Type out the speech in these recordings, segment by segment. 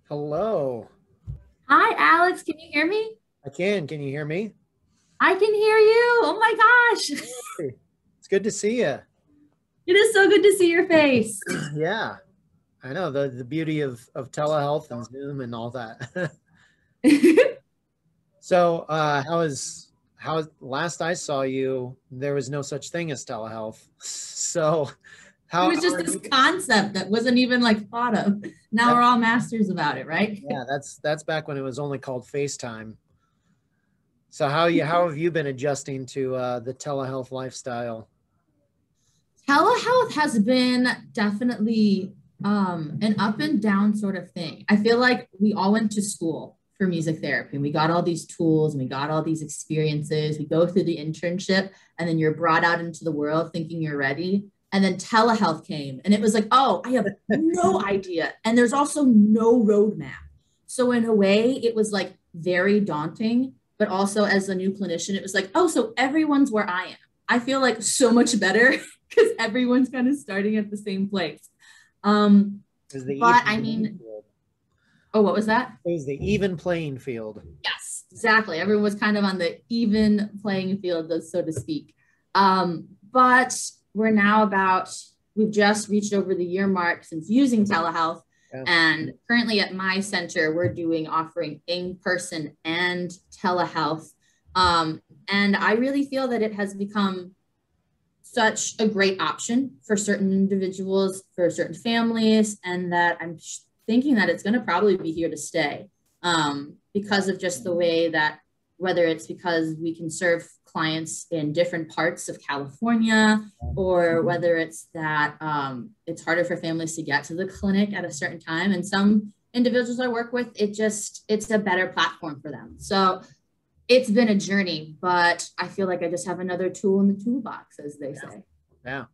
Hello. Hi, Alex. Can you hear me? I can. Can you hear me? I can hear you. Oh my gosh. Hey, it's good to see you. It is so good to see your face. Yeah, I know the beauty of telehealth and Zoom and all that. So, how last I saw you, there was no such thing as telehealth. So, It how was just are this you? concept that wasn't even like thought of. Now That, we're all masters about it, right? yeah, that's back when it was only called FaceTime. So, how have you been adjusting to the telehealth lifestyle? Telehealth has been definitely an up and down sort of thing. I feel like we all went to school for music therapy and we got all these tools and we got all these experiences. We go through the internship and then you're brought out into the world thinking you're ready. And then telehealth came and it was like, oh, I have no idea. And there's also no roadmap. So, in a way, it was like very daunting. But also, as a new clinician, it was like, oh, so everyone's where I am. I feel like so much better because everyone's kind of starting at the same place. Um, Is the but even I playing mean, field? oh, what was that? Is the even playing field? Yes, exactly. Everyone was kind of on the even playing field, so to speak. But we're now we've just reached over the year mark since using telehealth. Yeah. And currently at my center, we're offering in person and telehealth. And I really feel that it has become such a great option for certain individuals, for certain families, and that I'm thinking that it's going to probably be here to stay because of just the way that, whether it's because we can serve clients in different parts of California, or whether it's that it's harder for families to get to the clinic at a certain time. And some individuals I work with, it's a better platform for them. So it's been a journey, but I feel like I just have another tool in the toolbox, as they Yeah. say. Yeah.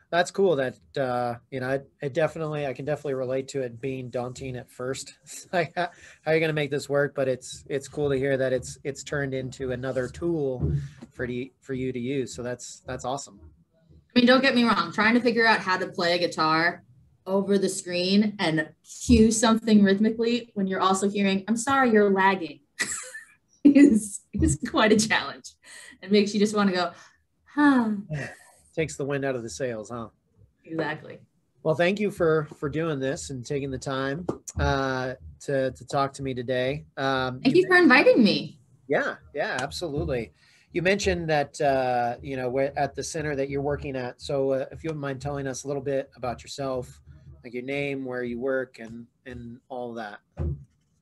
That's cool that it definitely I can definitely relate to it being daunting at first. It's like how are you going to make this work? But it's cool to hear that it's turned into another tool for you to use. So that's awesome. I mean, don't get me wrong, trying to figure out how to play a guitar over the screen and cue something rhythmically when you're also hearing, I'm sorry, you're lagging, is quite a challenge. It makes you just want to go, huh. Takes the wind out of the sails, huh? Exactly. Well, thank you for doing this and taking the time to talk to me today. Thank you for inviting me. Yeah, absolutely. You mentioned that we're at the center that you're working at. So, if you wouldn't mind telling us a little bit about yourself, like your name, where you work, and all of that.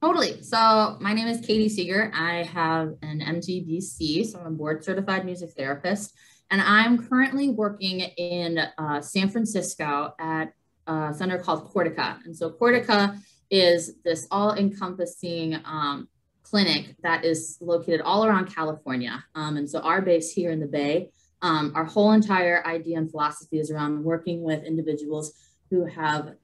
Totally. So my name is Katie Seeger. I have an MTBC, so I'm a board certified music therapist, and I'm currently working in San Francisco at a center called Cortica. And so Cortica is this all-encompassing clinic that is located all around California. And so our base here in the Bay, our whole entire idea and philosophy is around working with individuals who have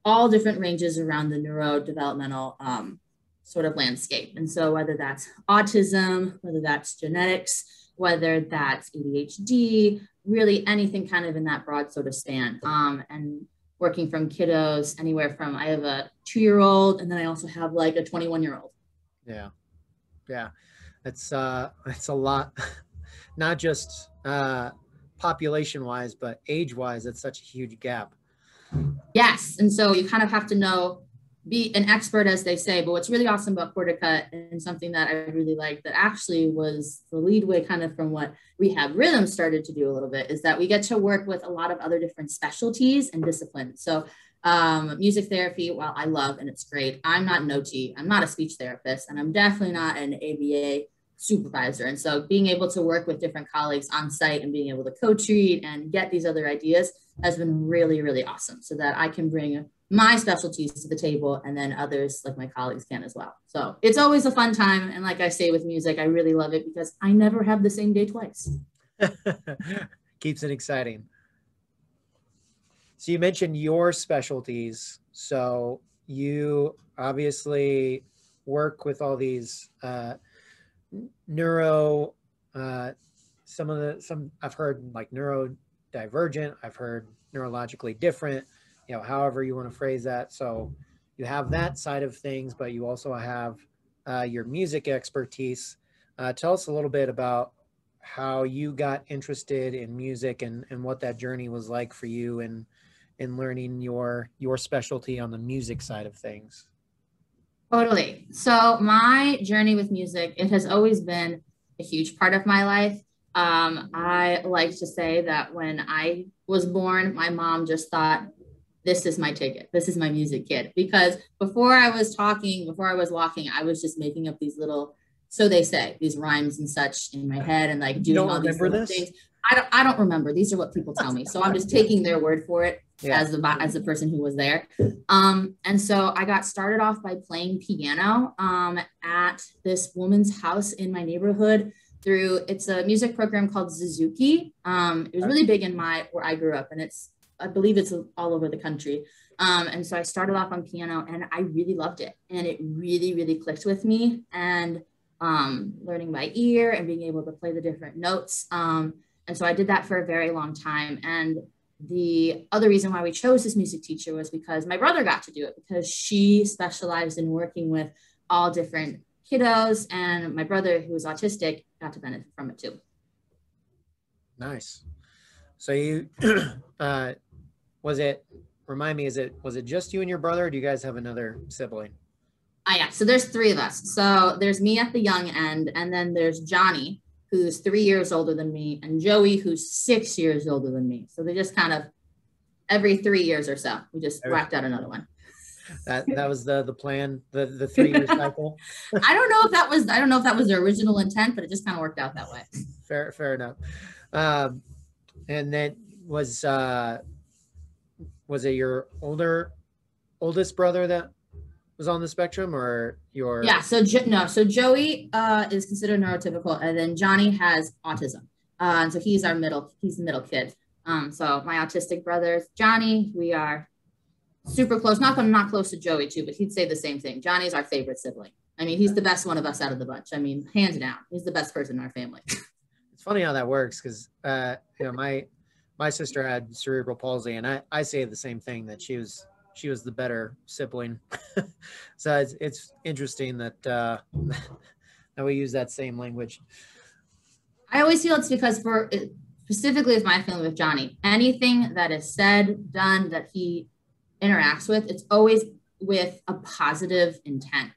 all different ranges around the neurodevelopmental sort of landscape. And so, whether that's autism, whether that's genetics, whether that's ADHD, really anything kind of in that broad sort of span. And working from kiddos anywhere from, I have a 2-year-old, and then I also have like a 21-year-old. Yeah, yeah, it's a lot, not just population wise, but age wise. It's such a huge gap. Yes. And so you kind of have to be an expert, as they say. But what's really awesome about Cortica, and something that I really like that actually was the lead way kind of from what Rehab Rhythm started to do a little bit, is that we get to work with a lot of other different specialties and disciplines. So music therapy, while I love and it's great, I'm not an OT, I'm not a speech therapist, and I'm definitely not an ABA supervisor. And so being able to work with different colleagues on site and being able to co-treat and get these other ideas has been really, really awesome, so that I can bring my specialties to the table, and then others like my colleagues can as well. So it's always a fun time. And like I say with music, I really love it because I never have the same day twice. Keeps it exciting. So you mentioned your specialties. So you obviously work with all these neuro. Some I've heard like neurodivergent. I've heard neurologically different. However you want to phrase that. So, you have that side of things, but you also have your music expertise. Tell us a little bit about how you got interested in music and what that journey was like for you and in learning your specialty on the music side of things. Totally. So my journey with music, it has always been a huge part of my life. I like to say that when I was born, my mom just thought, this is my ticket. This is my music kid. Because before I was talking, before I was walking, I was just making up these little, so they say, these rhymes and such in my head and like You doing don't all these remember little this? things. I don't remember. These are what people tell me. So I'm just taking their word for it Yeah. as the person who was there. And so I got started off by playing piano at this woman's house in my neighborhood through, it's a music program called Suzuki. It was really big in where I grew up, and I believe it's all over the country. And so I started off on piano and I really loved it. And it really, really clicked with me, and learning by ear and being able to play the different notes. And so I did that for a very long time. And the other reason why we chose this music teacher was because my brother got to do it, because she specialized in working with all different kiddos. And my brother, who was autistic, got to benefit from it too. Nice. So you uh, was it? Remind me, was it just you and your brother, or do you guys have another sibling? Yeah, so there's three of us. So there's me at the young end, and then there's Johnny, who's 3 years older than me, and Joey, who's 6 years older than me. So they just kind of every 3 years or so, we just whacked out another one. That was the plan, the 3 year cycle. I don't know if that was their original intent, but it just kind of worked out that way. Fair enough. And then was it your oldest brother that was on the spectrum, or your? Yeah. So no. So Joey is considered neurotypical, and then Johnny has autism, and so he's the middle kid. So my autistic brothers, Johnny, we are super close. Not that I'm not close to Joey too, but he'd say the same thing. Johnny's our favorite sibling. I mean, he's the best one of us out of the bunch. I mean, hands down, he's the best person in our family. It's funny how that works, because my sister had cerebral palsy, and I say the same thing, that she was the better sibling. So it's interesting that that we use that same language. I always feel it's because specifically with my family with Johnny, anything that is said, done, that he interacts with, it's always with a positive intent.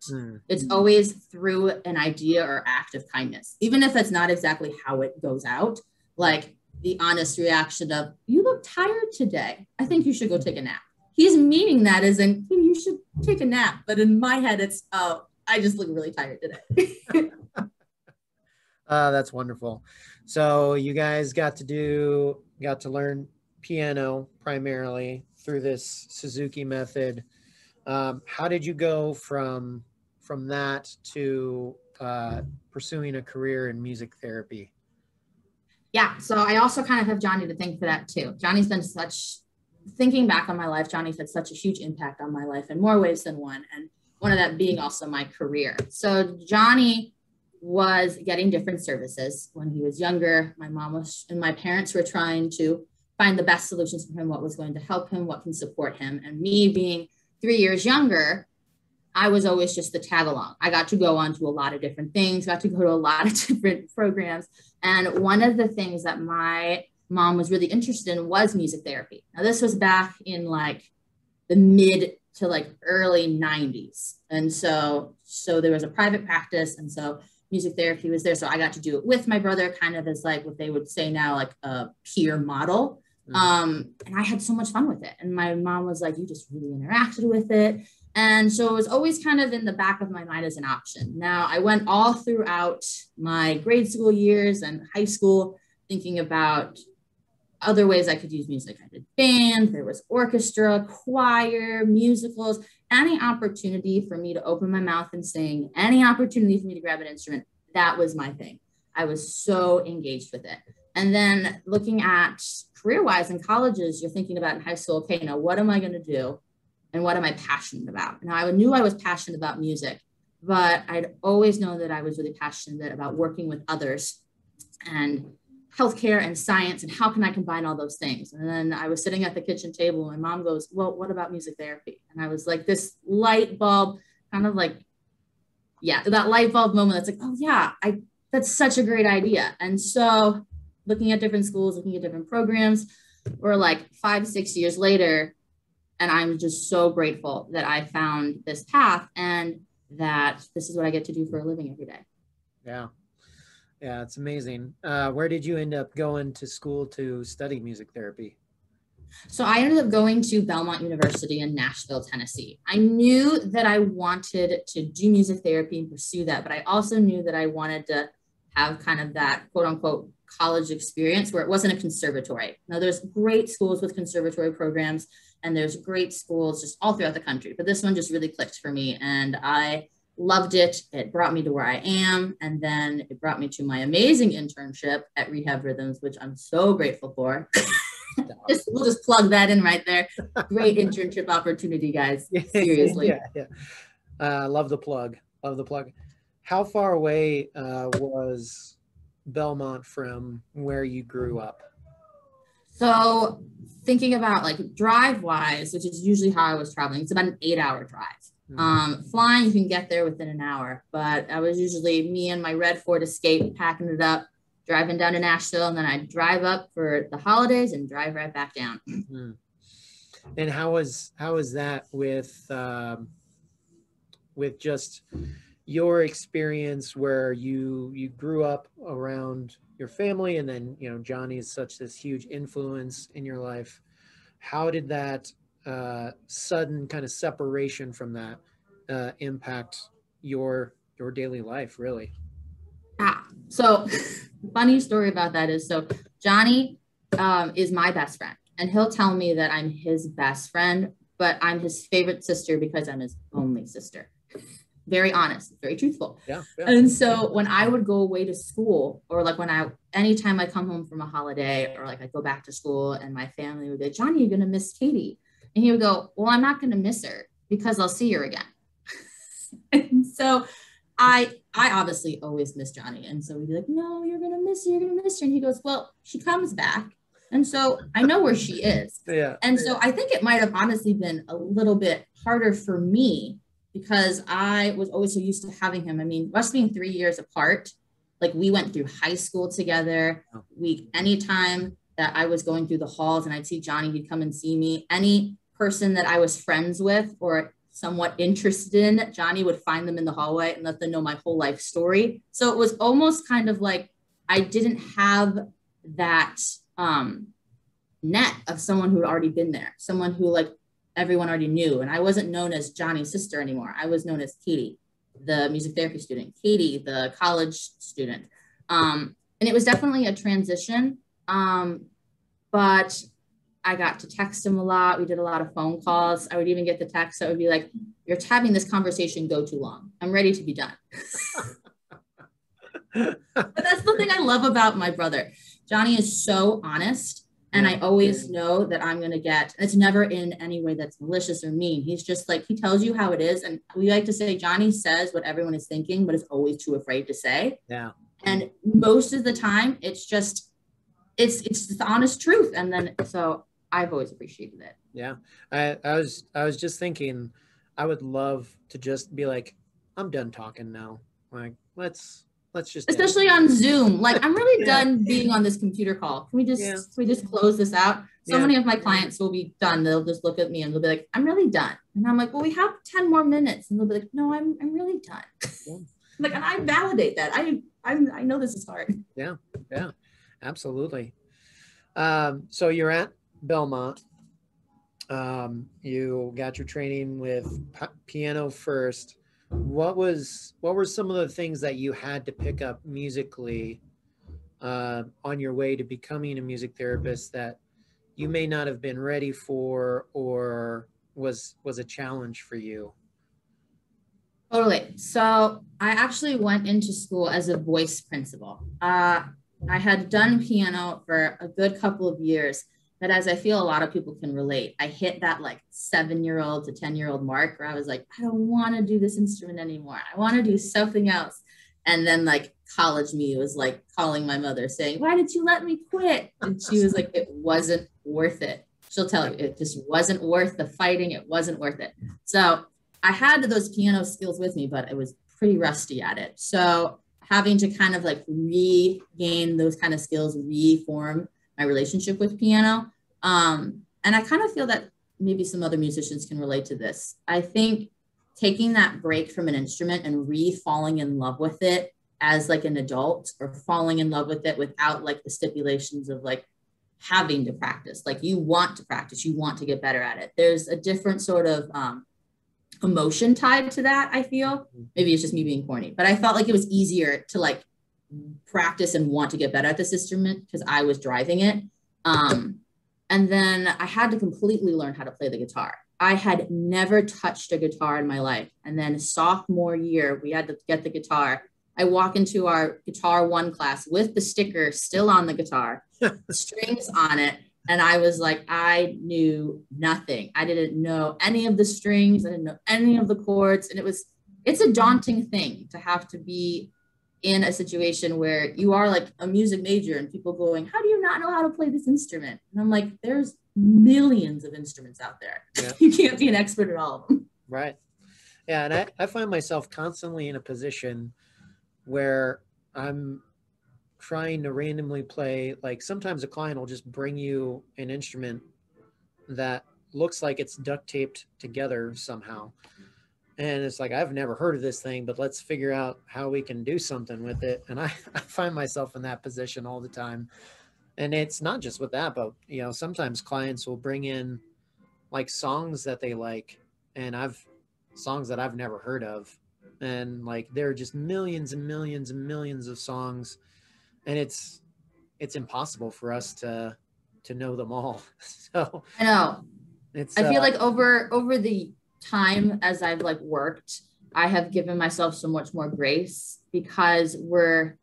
It's always through an idea or act of kindness, even if that's not exactly how it goes out. Like the honest reaction of, you look tired today, I think you should go take a nap. He's meaning that as in, you should take a nap. But in my head, it's, oh, I just look really tired today. That's wonderful. So you guys got to learn piano primarily through this Suzuki method. How did you go from that to pursuing a career in music therapy? Yeah, so I also kind of have Johnny to thank for that too. Thinking back on my life, Johnny's had such a huge impact on my life in more ways than one. And one of that being also my career. So Johnny was getting different services when he was younger. My mom was, and my parents were trying to find the best solutions for him, what was going to help him, what can support him. And me being 3 years younger, I was always just the tag along. I got to go on to a lot of different things, got to go to a lot of different programs. And one of the things that my mom was really interested in was music therapy. Now, this was back in like the mid to like early 90s. And so there was a private practice. And so music therapy was there. So I got to do it with my brother, kind of as like what they would say now, like a peer model. And I had so much fun with it. And my mom was like, you just really interacted with it. And so it was always kind of in the back of my mind as an option. Now, I went all throughout my grade school years and high school thinking about other ways I could use music. I did band, there was orchestra, choir, musicals, any opportunity for me to open my mouth and sing, any opportunity for me to grab an instrument, that was my thing. I was so engaged with it. And then looking at career-wise in colleges, you're thinking about in high school, okay, now what am I going to do? And what am I passionate about? Now, I knew I was passionate about music, but I'd always known that I was really passionate about working with others and healthcare and science, and how can I combine all those things? And then I was sitting at the kitchen table, and my mom goes, well, what about music therapy? And I was like, this light bulb kind of like, yeah, that light bulb moment that's like, oh yeah, that's such a great idea. And so looking at different schools, looking at different programs, we're like 5, 6 years later, and I'm just so grateful that I found this path and that this is what I get to do for a living every day. Yeah. Yeah, it's amazing. Where did you end up going to school to study music therapy? So I ended up going to Belmont University in Nashville, Tennessee. I knew that I wanted to do music therapy and pursue that, but I also knew that I wanted to have kind of that quote unquote college experience where it wasn't a conservatory. Now there's great schools with conservatory programs and there's great schools just all throughout the country, but this one just really clicked for me and I loved it. It brought me to where I am. And then it brought me to my amazing internship at Rehab Rhythms, which I'm so grateful for. We'll just plug that in right there. Great internship opportunity, guys. Seriously. Love the plug. Love the plug. How far away was Belmont from where you grew up? So thinking about like drive wise, which is usually how I was traveling, it's about an 8-hour drive. Flying, you can get there within an hour, but I was usually me and my red Ford Escape packing it up, driving down to Nashville, and then I'd drive up for the holidays and drive right back down. And how was that with just your experience where you grew up around your family and then, you know, Johnny is such this huge influence in your life. How did that sudden kind of separation from that impact your daily life, really? So funny story about that is, so Johnny is my best friend, and he'll tell me that I'm his best friend, but I'm his favorite sister because I'm his only sister. Very honest, very truthful. Yeah. And so when I would go away to school, or like anytime I come home from a holiday, or like I go back to school and my family would go, Johnny, you're going to miss Katie. And he would go, well, I'm not going to miss her because I'll see her again. And so I obviously always miss Johnny. And so we'd be like, no, you're going to miss her. You're going to miss her. And he goes, well, she comes back. And so I know where she is. Yeah. And so I think it might have honestly been a little bit harder for me because I was always so used to having him. I mean, us being 3 years apart, like we went through high school together. Anytime that I was going through the halls and I'd see Johnny, he'd come and see me. Any person that I was friends with or somewhat interested in, Johnny would find them in the hallway and let them know my whole life story. So it was almost kind of like I didn't have that net of someone who had already been there, someone who like everyone already knew. And I wasn't known as Johnny's sister anymore. I was known as Katie, the music therapy student, Katie, the college student. And it was definitely a transition. But I got to text him a lot. We did a lot of phone calls. I would even get the text that would be like, you're having this conversation go too long. I'm ready to be done. But that's the thing I love about my brother. Johnny is so honest. And I always know that I'm going to it's never in any way that's malicious or mean. He's just like, he tells you how it is. And we like to say, Johnny says what everyone is thinking, but is always too afraid to say. Yeah. And most of the time, it's the honest truth. And then, so I've always appreciated it. Yeah. I was just thinking, I would love to just be like, I'm done talking now. Like, let's just, especially on Zoom. Like, I'm really done being on this computer call. Can we just close this out? So many of my clients will be done. They'll just look at me and they'll be like, I'm really done. And I'm like, well, we have 10 more minutes. And they'll be like, no, I'm really done. I'm like, and I validate that. I know this is hard. Yeah. Absolutely. So you're at Belmont. You got your training with piano first. What were some of the things that you had to pick up musically on your way to becoming a music therapist that you may not have been ready for or was a challenge for you? Totally. So I actually went into school as a voice principal. I had done piano for a good couple of years, but as I feel a lot of people can relate, I hit that like 7-year-old to 10-year-old mark where I was like, I don't want to do this instrument anymore. I want to do something else. And then like college me was like calling my mother saying, why did you let me quit? And she was like, it wasn't worth it. She'll tell you, it just wasn't worth the fighting. It wasn't worth it. So I had those piano skills with me, but I was pretty rusty at it. So having to kind of like regain those kind of skills, reform my relationship with piano. And I kind of feel that maybe some other musicians can relate to this. I think taking that break from an instrument and falling in love with it as like an adult, or falling in love with it without like the stipulations of like having to practice. Like you want to practice, you want to get better at it. There's a different sort of emotion tied to that, I feel. Maybe it's just me being corny, but I felt like it was easier to like practice and want to get better at this instrument because I was driving it. And then I had to completely learn how to play the guitar. I had never touched a guitar in my life. And then sophomore year, we had to get the guitar. I walk into our Guitar One class with the sticker still on the guitar, strings on it. And I was like, I knew nothing. I didn't know any of the strings. I didn't know any of the chords. And it's a daunting thing to have to be in a situation where you are like a music major and people going, how do you not know how to play this instrument? And I'm like, there's millions of instruments out there. Yeah. You can't be an expert at all of them. Right. Yeah. And I find myself constantly in a position where I'm trying to randomly play. Like sometimes a client will just bring you an instrument that looks like it's duct taped together somehow. And it's like, I've never heard of this thing, but let's figure out how we can do something with it. And I find myself in that position all the time. And it's not just with that, but sometimes clients will bring in like songs that they like, and songs that I've never heard of. And like, there are just millions and millions and millions of songs. And it's impossible for us to know them all. So I know. I feel like over the time as I've like worked, I have given myself so much more grace because we're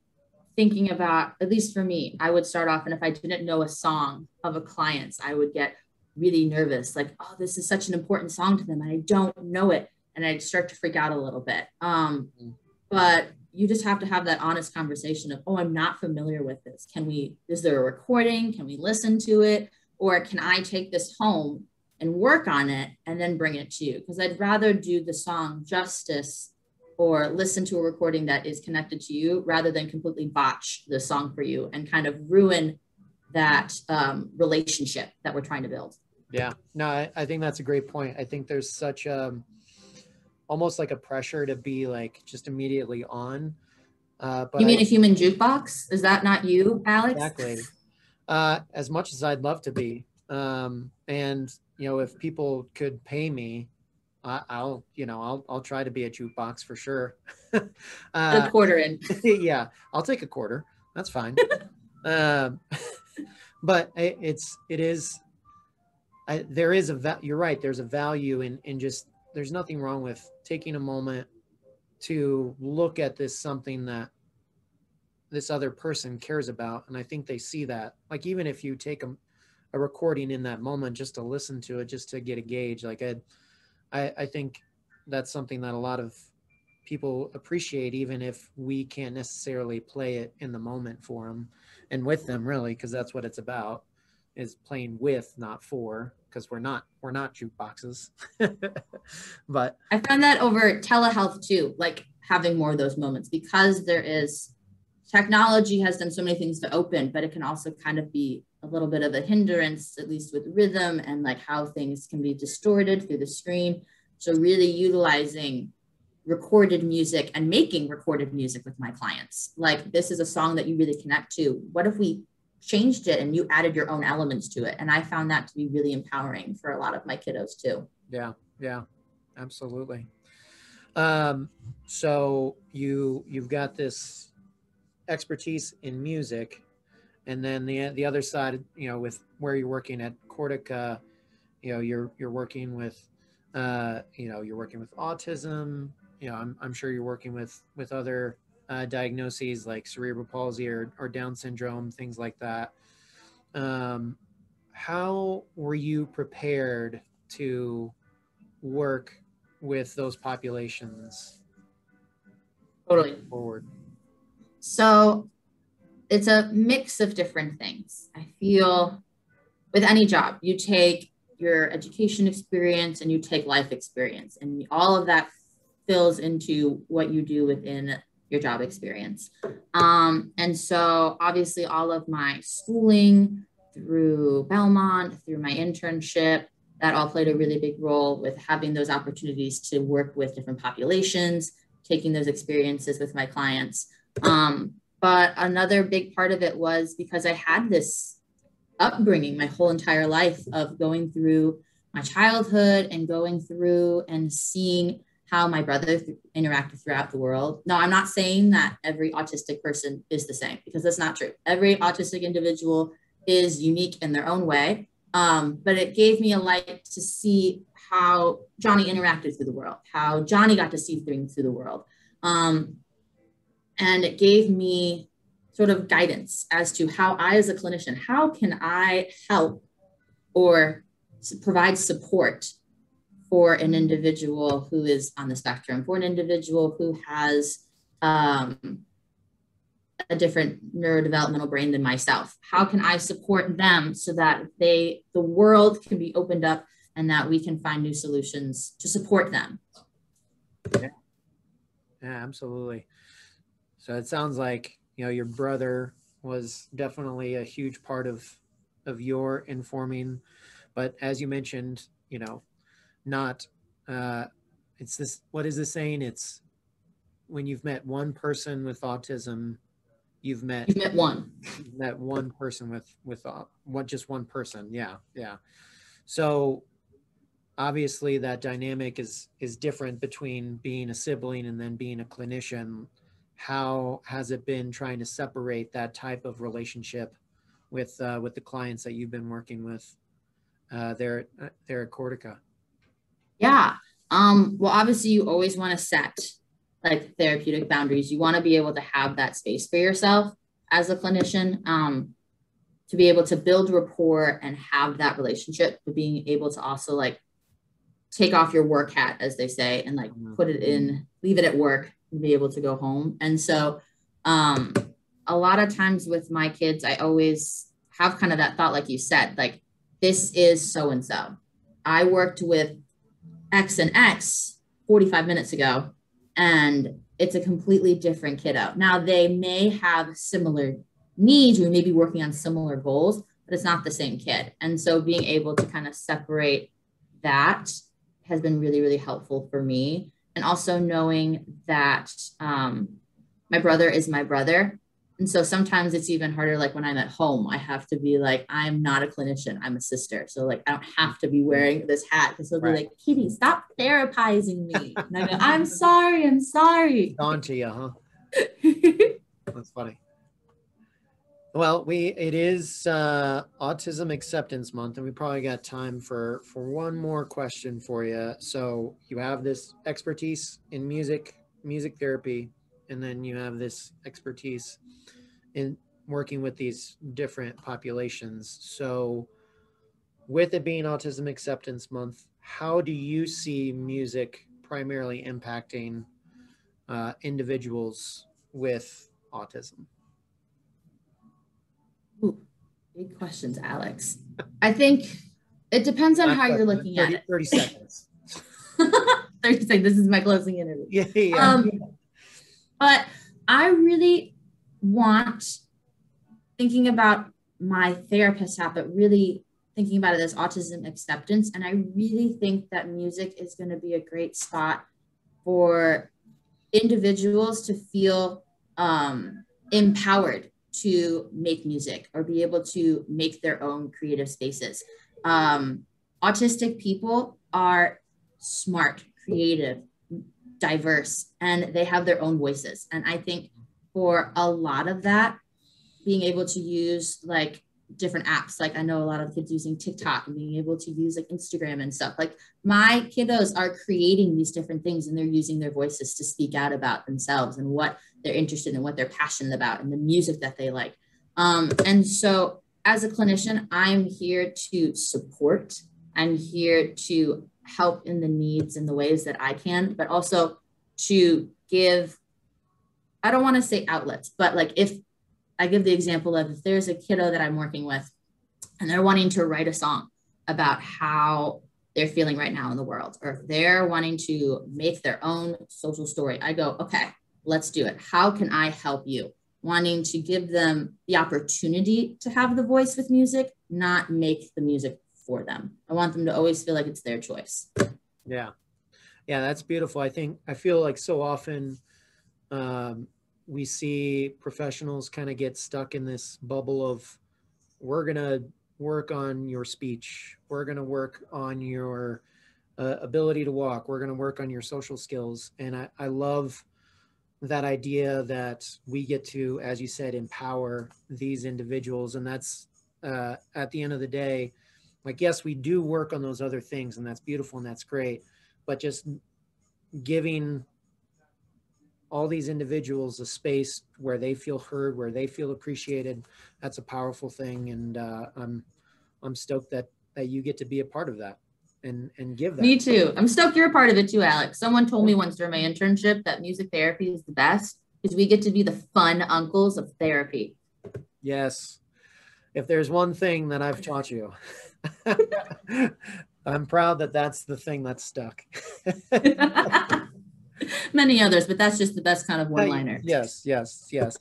thinking about, at least for me, I would start off, and if I didn't know a song of a client's, I would get really nervous, like, oh, this is such an important song to them and I don't know it, and I'd start to freak out a little bit. But you just have to have that honest conversation of, oh, I'm not familiar with this. Is there a recording? Can we listen to it? Or can I take this home and work on it and then bring it to you? Because I'd rather do the song justice or listen to a recording that is connected to you rather than completely botch the song for you and kind of ruin that relationship that we're trying to build. Yeah, no, I think that's a great point. I think there's such almost like a pressure to be like just immediately on. But you mean a human jukebox? Is that not you, Alex? Exactly. As much as I'd love to be. And if people could pay me, I'll try to be a jukebox for sure. A quarter in. Yeah, I'll take a quarter. That's fine. But there is you're right. There's a value in just, there's nothing wrong with taking a moment to look at something that this other person cares about. And I think they see that, like, even if you take a recording in that moment just to listen to it, just to get a gauge, like I think that's something that a lot of people appreciate, even if we can't necessarily play it in the moment for them and with them, really, because that's what it's about, is playing with, not for, because we're not jukeboxes. But I found that over telehealth too, like having more of those moments, because technology has done so many things to open, but it can also kind of be a little bit of a hindrance, at least with rhythm and like how things can be distorted through the screen. So really utilizing recorded music and making recorded music with my clients. Like, this is a song that you really connect to. What if we changed it and you added your own elements to it? And I found that to be really empowering for a lot of my kiddos too. Yeah, absolutely. So you've got this expertise in music, and then the other side, with where you're working at Cortica, you're working with you're working with autism. I'm sure you're working with other diagnoses like cerebral palsy or Down syndrome, things like that. How were you prepared to work with those populations totally forward? So it's a mix of different things. I feel with any job, you take your education experience and you take life experience, and all of that fills into what you do within your job experience. And so obviously all of my schooling through Belmont, through my internship, that all played a really big role with having those opportunities to work with different populations, taking those experiences with my clients. But another big part of it was because I had this upbringing my whole entire life of going through my childhood and going through and seeing how my brother interacted throughout the world. No, I'm not saying that every autistic person is the same, because that's not true. Every autistic individual is unique in their own way. But it gave me a light to see how Johnny interacted through the world, how Johnny got to see things through the world. And it gave me sort of guidance as to how I, as a clinician, how can I help or provide support for an individual who is on the spectrum, for an individual who has a different neurodevelopmental brain than myself. How can I support them so that the world can be opened up and that we can find new solutions to support them? Yeah, absolutely. So it sounds like, your brother was definitely a huge part of your informing, but as you mentioned, not it's this, what is this saying? It's when you've met one person with autism, you've met one. You've met one person with what, just one person. Yeah, yeah. So obviously that dynamic is different between being a sibling and then being a clinician. How has it been trying to separate that type of relationship with the clients that you've been working with there at Cortica? Yeah. Well, obviously you always want to set like therapeutic boundaries. You want to be able to have that space for yourself as a clinician, to be able to build rapport and have that relationship, but being able to also like take off your work hat, as they say, and like put it in, leave it at work and be able to go home. And so a lot of times with my kids, I always have kind of that thought, like you said, like, this is so-and-so. I worked with X and X 45 minutes ago, and it's a completely different kiddo. Now, they may have similar needs, we may be working on similar goals, but it's not the same kid. And so being able to kind of separate that has been really, really helpful for me. And also knowing that my brother is my brother. And so sometimes it's even harder, like when I'm at home, I have to be like, I'm not a clinician, I'm a sister. So like, I don't have to be wearing this hat, because he'll be like, Kitty, stop therapizing me. And I go, I'm sorry. On to you, huh? That's funny. Well, it is Autism Acceptance Month, and we probably got time for one more question for you. So you have this expertise in music therapy, and then you have this expertise in working with these different populations. So with it being Autism Acceptance Month, how do you see music primarily impacting individuals with autism? Ooh, big questions, Alex. I think it depends on how you're looking at it. 30 seconds. 30 seconds. This is my closing interview. Yeah. But I really want, thinking about my therapist hat, but really thinking about it as autism acceptance. And I really think that music is going to be a great spot for individuals to feel empowered to make music or be able to make their own creative spaces. Autistic people are smart, creative, diverse, and they have their own voices. And I think for a lot of that, being able to use like different apps, like I know a lot of kids using TikTok and being able to use like Instagram and stuff. Like my kiddos are creating these different things, and they're using their voices to speak out about themselves and what they're interested in, what they're passionate about, and the music that they like. And so as a clinician, I'm here to support. I'm here to help in the needs in the ways that I can, but also to give I don't want to say outlets, but like if I give the example of if there's a kiddo that I'm working with and they're wanting to write a song about how they're feeling right now in the world, or if they're wanting to make their own social story, I go, okay, let's do it. How can I help you? Wanting to give them the opportunity to have the voice with music, not make the music for them. I want them to always feel like it's their choice. Yeah. Yeah, that's beautiful. I feel like so often um, we see professionals kind of get stuck in this bubble of, we're going to work on your speech. We're going to work on your ability to walk. We're going to work on your social skills. And I love that idea that we get to, as you said, empower these individuals. And that's at the end of the day, like, yes, we do work on those other things, and that's beautiful and that's great. But just giving all these individuals a space where they feel heard, where they feel appreciated, that's a powerful thing. And I'm stoked that you get to be a part of that and give that. Me too. I'm stoked you're a part of it too, Alex. Someone told me once during my internship that music therapy is the best because we get to be the fun uncles of therapy. Yes. If there's one thing that I've taught you, I'm proud that that's the thing that's stuck. Many others, but that's just the best kind of one-liner. Yes, yes, yes.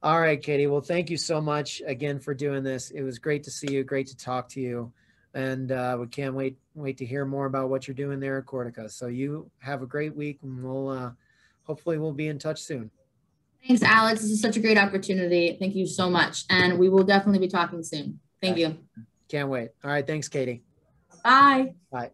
All right, Katie. Well, thank you so much again for doing this. It was great to see you, great to talk to you. And we can't wait to hear more about what you're doing there at Cortica. So you have a great week, and hopefully we'll be in touch soon. Thanks, Alex. This is such a great opportunity. Thank you so much. And we will definitely be talking soon. Thank you. Can't wait. All right. Thanks, Katie. Bye. Bye.